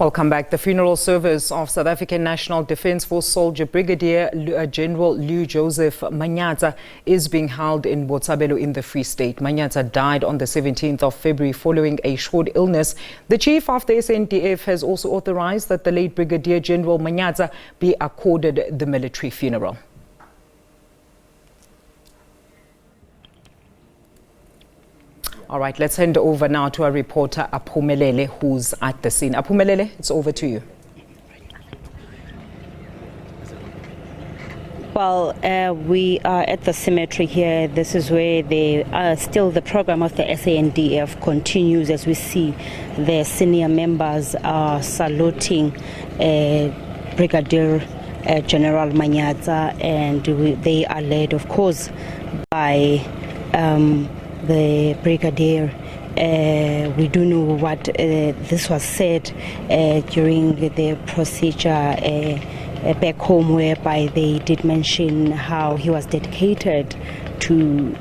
Welcome back. The funeral service of South African National Defence Force soldier Brigadier General Manyatsa is being held in Botshabelo in the Free State. Manyatsa died on the 17th of February following a short illness. The chief of the SANDF has also authorized that the late Brigadier General Manyatsa be accorded the military funeral. All right, let's hand over now to our reporter Aphumelele, who's at the scene. Aphumelele, it's over to you. Well, we are at the cemetery here. This is where still the program of the SANDF continues, as we see the senior members are saluting Brigadier General Manyatsa, and they are led, of course, by the Brigadier. We do know what this was said during the procedure back home, whereby they did mention how he was dedicated to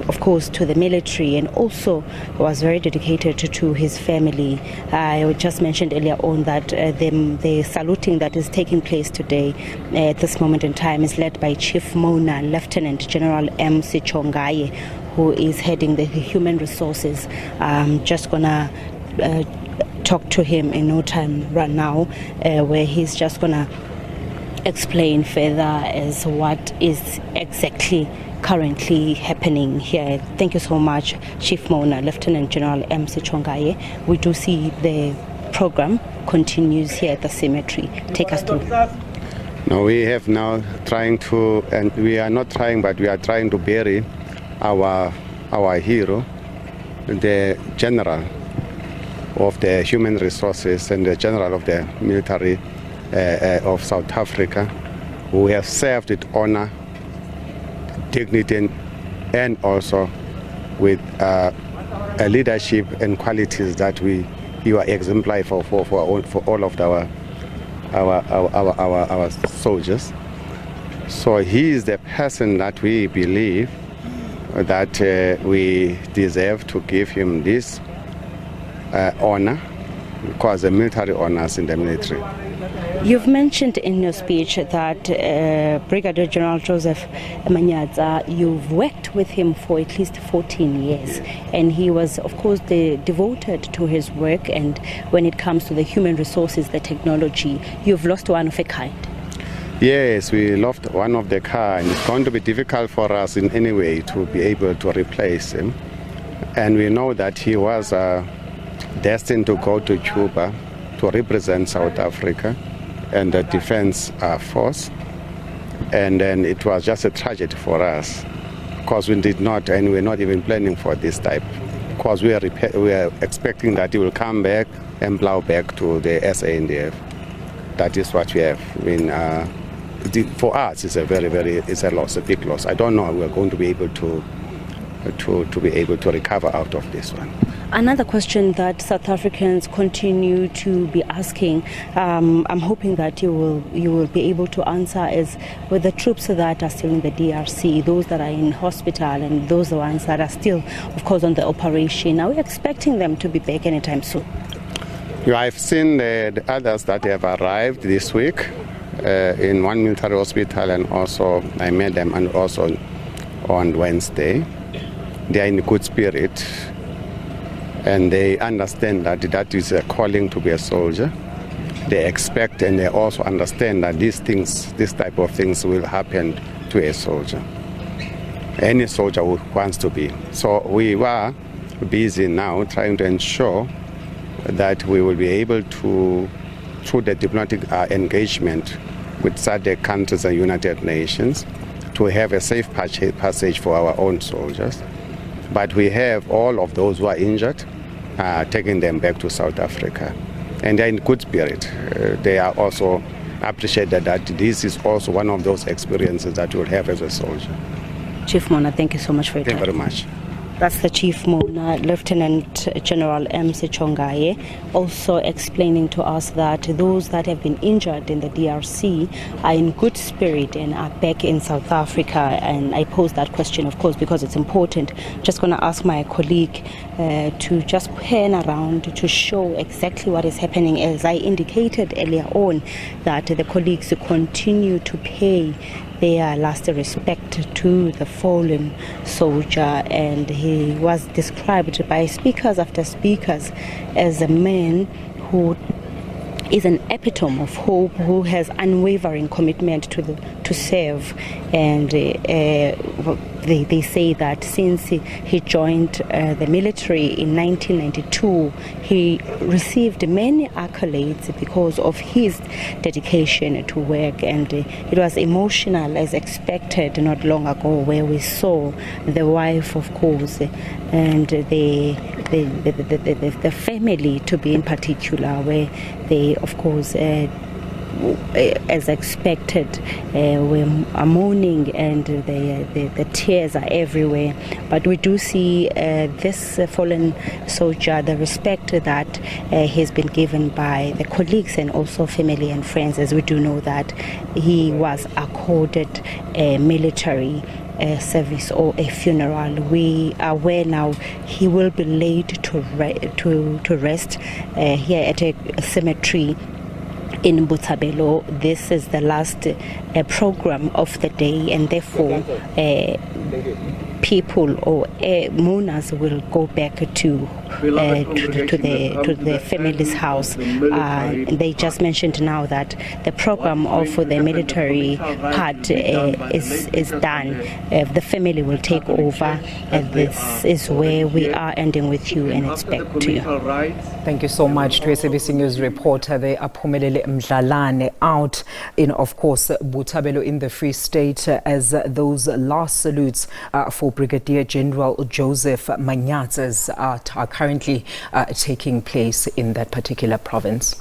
of course, to the military, and also was very dedicated to his family. I just mentioned earlier on that the saluting that is taking place today at this moment in time is led by Chief Mona, Lieutenant General Manyatsa, who is heading the human resources. I'm just gonna talk to him in no time right now, where he's just gonna explain further as what is exactly currently happening here. Thank you so much, Chief Mona, Lieutenant General Manyatsa. We do see the program continues here at the cemetery. Take us through. No, we have now trying to, and we are not trying, but we are trying to bury our hero, the general of the human resources and the general of the military of South Africa, who have served with honor, dignity, and also with a leadership and qualities that you are exemplary for all of our soldiers. So he is the person that we believe that we deserve to give him this honor, because the military honors in the military. You've mentioned in your speech that Brigadier General Manyatsa, you've worked with him for at least 14 years, and he was, of course, devoted to his work, and when it comes to the human resources, the technology, you've lost one of a kind. Yes, we lost one of the kind. It's going to be difficult for us in any way to be able to replace him. And we know that he was destined to go to Cuba to represent South Africa and the defense force. And then it was just a tragedy for us, because we did not, and we're not even planning for this type, because we are expecting that he will come back and plow back to the SANDF. That is what we have. I mean, for us, it's a loss, a big loss. I don't know we're going to be able to be able to recover out of this one. Another question that South Africans continue to be asking, I'm hoping that you will be able to answer, is with the troops that are still in the DRC, those that are in hospital, and those ones that are still, of course, on the operation. Are we expecting them to be back anytime soon? I've seen the others that have arrived this week in one military hospital, and also I met them, and also on Wednesday. They are in good spirit, and they understand that is a calling to be a soldier. They expect, and they also understand that this type of things will happen to a soldier, any soldier who wants to be. So we were busy now trying to ensure that we will be able to, through the diplomatic engagement with SADC countries and United Nations, to have a safe passage for our own soldiers. But we have all of those who are injured, taking them back to South Africa. And they're in good spirit. They are also appreciated that this is also one of those experiences that you'll have as a soldier. Chief Mona, thank you so much for your time. Thank you very much. That's the Chief Mona, Lieutenant General M. Chongaye, also explaining to us that those that have been injured in the DRC are in good spirit and are back in South Africa. And I pose that question, of course, because it's important. Just going to ask my colleague to just pan around to show exactly what is happening. As I indicated earlier on, that the colleagues continue to pay their last respect to the fallen soldier, and he was described by speakers after speakers as a man who is an epitome of hope, who has unwavering commitment to serve. And they say that since he joined the military in 1992, he received many accolades because of his dedication to work. And it was emotional, as expected, not long ago, where we saw the wife, of course, and the family, to be in particular, where they, of course, as expected, are mourning, and the tears are everywhere. But we do see this fallen soldier, the respect that he's been given by the colleagues and also family and friends, as we do know that he was accorded a military service or a funeral. We are aware now he will be laid to rest here at a cemetery in Botshabelo. This is the last program of the day, and therefore people or mourners will go back to the family's house. They just mentioned now that the program of the military part is done. The family will take over. This is where we are ending with you, and it's back to you. Thank you so much to SABC News reporter. They are Phumelele Mdlalane out in, of course, Botshabelo in the Free State, as those last salutes for Brigadier General Joseph Manyatsa are currently taking place in that particular province.